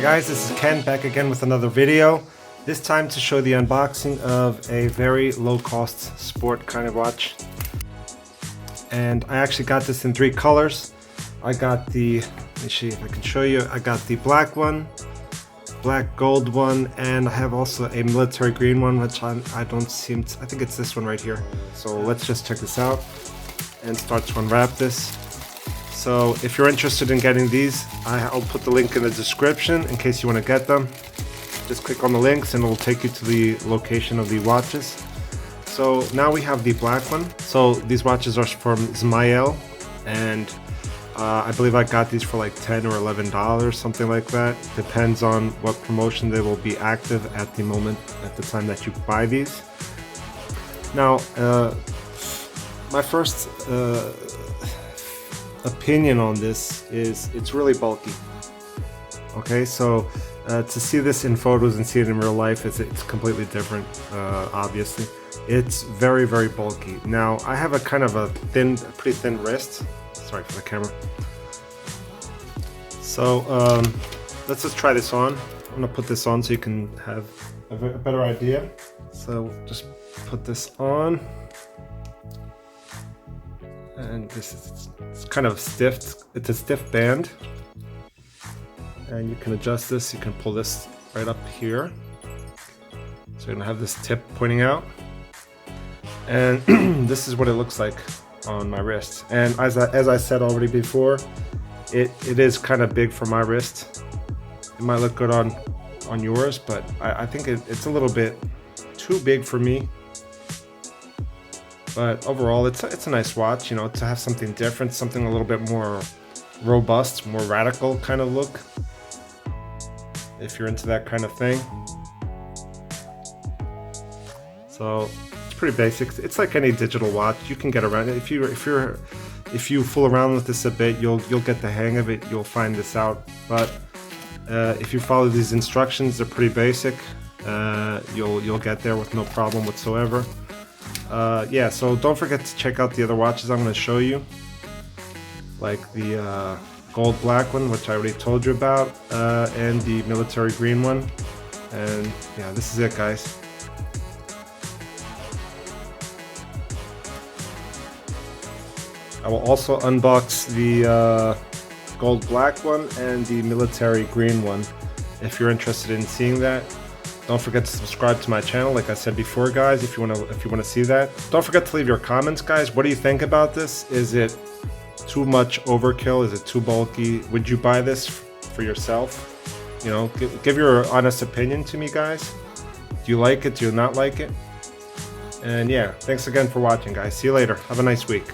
Hi guys, this is Ken back again with another video. This time to show the unboxing of a very low cost sport kind of watch. And I actually got this in 3 colors. I got the, let me see if I can show you, I got the black one, black gold one, and I have also a military green one, which I think it's this one right here. So let's just check this out and start to unwrap this. So if you're interested in getting these, I'll put the link in the description in case you want to get them. Just click on the links and it will take you to the location of the watches. So now we have the black one. So these watches are from Smael, and I believe I got these for like $10 or $11, something like that. Depends on what promotion they will be active at the moment, at the time that you buy these. Now, my first opinion on this is it's really bulky. Okay, so to see this in photos and see it in real life, it's completely different. Obviously, it's very, very bulky. Now I have a kind of a pretty thin wrist. Sorry for the camera. So let's just try this on. I'm gonna put this on so you can have a better idea. So just put this on. And it's kind of stiff. It's a stiff band, and you can adjust this. You can pull this right up here, so you're gonna have this tip pointing out, and this is what it looks like on my wrist. And as I said already before, it is kind of big for my wrist. It might look good on yours, but I think it's a little bit too big for me. But overall, it's a nice watch, you know, to have something different, something a little bit more robust, more radical kind of look, if you're into that kind of thing. So it's pretty basic. It's like any digital watch. You can get around it if you fool around with this a bit. You'll get the hang of it. You'll find this out. But if you follow these instructions, they're pretty basic. You'll get there with no problem whatsoever. Yeah, so don't forget to check out the other watches I'm going to show you, like the gold black one, which I already told you about, and the military green one. And yeah, this is it, guys. I will also unbox the gold black one and the military green one if you're interested in seeing that. Don't forget to subscribe to my channel, like I said before, guys, if you want to see that. Don't forget to leave your comments, guys. What do you think about this? Is it too much overkill? Is it too bulky? Would you buy this for yourself? You know, give your honest opinion to me, guys. Do you like it? Do you not like it? And yeah, thanks again for watching, guys. See you later. Have a nice week.